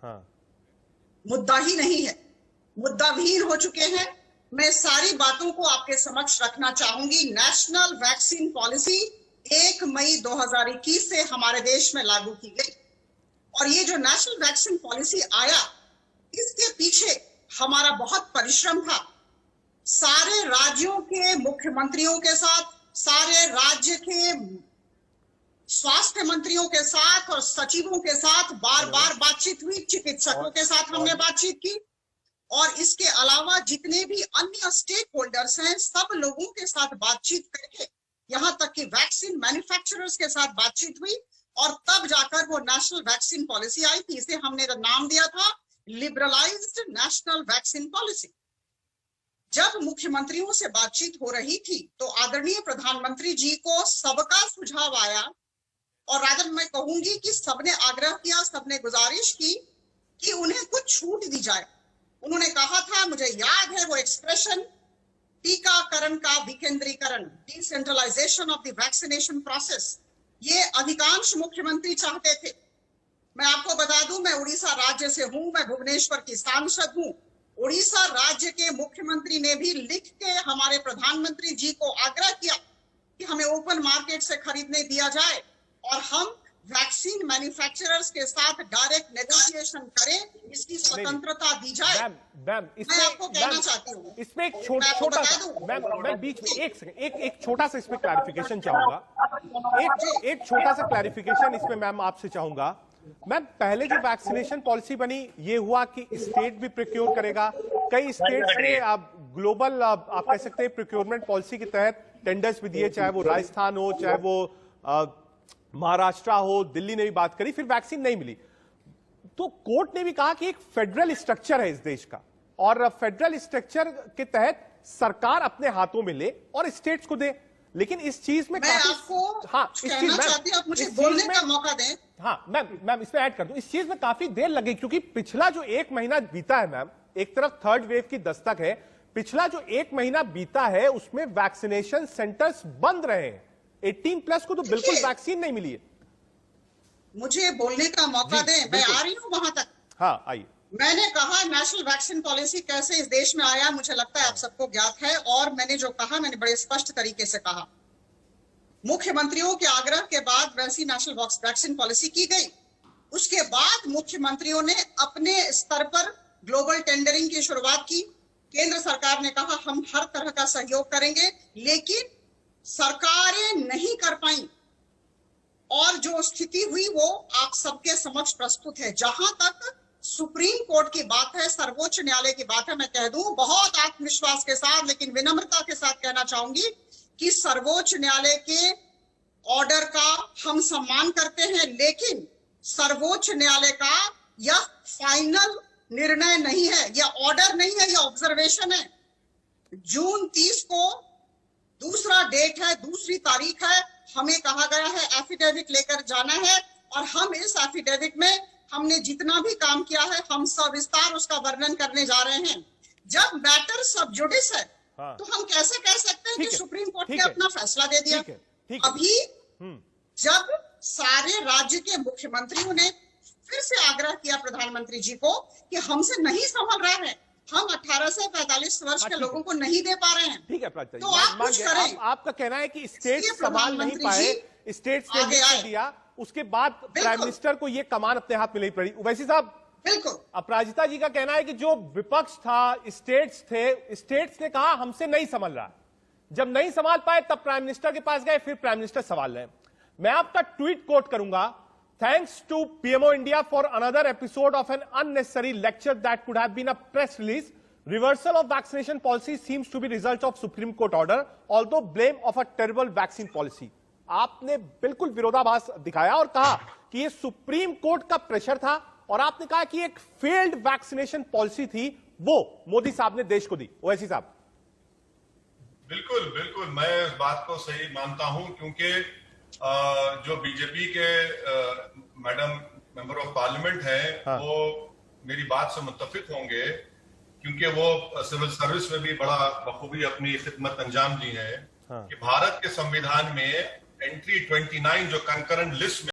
हाँ। मुद्दा ही नहीं है, मुद्दाविहीन हो चुके हैं। मैं सारी बातों को आपके समक्ष रखना चाहूंगी। नेशनल वैक्सीन पॉलिसी 1 मई 2021 से हमारे देश में लागू की गई और ये जो नेशनल वैक्सीन पॉलिसी आया, इसके पीछे हमारा बहुत परिश्रम था। सारे राज्यों के मुख्यमंत्रियों के साथ, सारे राज्य के स्वास्थ्य मंत्रियों के साथ और सचिवों के साथ बार बार बातचीत हुई, चिकित्सकों के साथ हमने बातचीत की और इसके अलावा जितने भी अन्य स्टेक होल्डर्स हैं, सब लोगों के साथ बातचीत करके यहाँ तक कि वैक्सीन मैन्युफैक्चरर्स के साथ बातचीत हुई और तब जाकर वो नेशनल वैक्सीन पॉलिसी आई थी। इसे हमने नाम दिया था लिबरलाइज्ड नेशनल वैक्सीन पॉलिसी। जब मुख्यमंत्रियों से बातचीत हो रही थी तो आदरणीय प्रधानमंत्री जी को सबका सुझाव आया और राजन मैं कहूंगी कि सबने आग्रह किया, सबने गुजारिश की कि उन्हें कुछ छूट दी जाए। उन्होंने कहा था, मुझे याद है वो एक्सप्रेशन, टीकाकरण का विकेंद्रीकरण, decentralisation of the vaccination process, ये अधिकांश मुख्यमंत्री चाहते थे। मैं आपको बता दूं, मैं उड़ीसा राज्य से हूं, मैं भुवनेश्वर की सांसद हूं। उड़ीसा राज्य के मुख्यमंत्री ने भी लिख के हमारे प्रधानमंत्री जी को आग्रह किया कि हमें ओपन मार्केट से खरीदने दिया जाए और हम वैक्सीन मैन्युफैक्चरर्स के साथ डायरेक्ट नेगोशिएशन करें, इसकी स्वतंत्रता दी जाए। मैं आपको कहना चाहती हूँ, इसमें एक छोटा मैं बीच में एक छोटा सा इसमें क्लैरिफिकेशन चाहूंगा। एक छोटा सा क्लैरिफिकेशन इसमें मैम आपसे चाहूंगा। मैम, पहले जो वैक्सीनेशन पॉलिसी बनी, ये हुआ कि स्टेट भी प्रोक्योर करेगा। कई स्टेट्स ने अब ग्लोबल आप कह सकते हैं प्रोक्योरमेंट पॉलिसी के तहत टेंडर्स भी दिए, चाहे वो राजस्थान हो, चाहे वो महाराष्ट्र हो, दिल्ली ने भी बात करी, फिर वैक्सीन नहीं मिली। तो कोर्ट ने भी कहा कि एक फेडरल स्ट्रक्चर है इस देश का और फेडरल स्ट्रक्चर के तहत सरकार अपने हाथों में ले और स्टेट्स को दे। लेकिन इस चीज में मैं आपको कहना चाहती हूं, आप मुझे बोलने का मौका दें। हाँ मैम इसमें ऐड कर दूं, इस चीज में काफी देर लगी क्योंकि पिछला जो 1 महीना बीता है मैम, एक तरफ थर्ड वेव की दस्तक है, पिछला जो 1 महीना बीता है उसमें वैक्सीनेशन सेंटर्स बंद रहे हैं। 18+ को तो बिल्कुल वैक्सीन नहीं मिली है। मुझे बोलने का मौका दें, मैं आ रही हूं वहां तक। हाँ आइए। मैंने कहा नेशनल वैक्सीन पॉलिसी कैसे इस देश में आया, मुझे लगता है आप सबको ज्ञात है और मैंने जो कहा, मैंने बड़े स्पष्ट तरीके से कहा। मुख्यमंत्रियों के आग्रह के बाद वैसी नेशनल वैक्सीन पॉलिसी की गई। उसके बाद मुख्यमंत्रियों ने अपने स्तर पर ग्लोबल टेंडरिंग की शुरुआत की। केंद्र सरकार ने कहा हम हर तरह का सहयोग करेंगे, लेकिन सरकारें नहीं कर पाई और जो स्थिति हुई वो आप सबके समक्ष प्रस्तुत है। जहां तक सुप्रीम कोर्ट की बात है, सर्वोच्च न्यायालय की बात है, मैं कह दूं बहुत आत्मविश्वास के साथ लेकिन विनम्रता के साथ कहना चाहूंगी कि सर्वोच्च न्यायालय के ऑर्डर का हम सम्मान करते हैं, लेकिन सर्वोच्च न्यायालय का यह फाइनल निर्णय नहीं है, यह ऑर्डर नहीं है, यह ऑब्जर्वेशन है। जून 30 को दूसरा डेट है, दूसरी तारीख है, हमें कहा गया है एफिडेविट लेकर जाना है और हम इस एफिडेविट में हमने जितना भी काम किया है हम सविस्तार उसका वर्णन करने जा रहे हैं। जब मैटर सब जुडिस है तो हम कैसे कह सकते हैं कि सुप्रीम कोर्ट ने अपना फैसला दे दिया। अभी जब सारे राज्य के मुख्यमंत्रियों ने फिर से आग्रह किया प्रधानमंत्री जी को कि हमसे नहीं संभल रहा है, हम 18 से 45 वर्ष के लोगों को नहीं दे पा रहे हैं। ठीक है प्राची, तो आप कुछ करें। आपका कहना है कि स्टेट्स संभाल नहीं पाए, स्टेट्स ने लिख दिया, उसके बाद प्राइम मिनिस्टर को ये कमान अपने हाथ में नहीं पड़ी। वैसे साहब बिल्कुल, अपराजिता जी का कहना है कि जो विपक्ष था, स्टेट्स थे, स्टेट्स ने कहा हमसे नहीं संभल रहा। जब नहीं संभाल पाए तब प्राइम मिनिस्टर के पास गए, फिर प्राइम मिनिस्टर संभाल रहे हैं। मैं आपका ट्वीट कोट करूंगा, thanks to PMO India for another episode of an unnecessary lecture that could have been a press release. Reversal of vaccination policy seems to be result of Supreme Court order, although blame of a terrible vaccine policy. आपने बिल्कुल विरोधाभास दिखाया और कहा कि ये supreme court का pressure था और आपने कहा कि एक फेल्ड वैक्सीनेशन पॉलिसी थी, वो मोदी साहब ने देश को दी। ओवैसी साहब। बिल्कुल बिल्कुल, मैं इस बात को सही मानता हूं क्योंकि जो बीजेपी के मैडम मेंबर ऑफ पार्लियामेंट हैं, वो मेरी बात से मुत्तफिक होंगे क्योंकि वो सिविल सर्विस में भी बड़ा बखूबी अपनी खिदमत अंजाम दी है कि भारत के संविधान में एंट्री 29 जो कंकरेंट लिस्ट में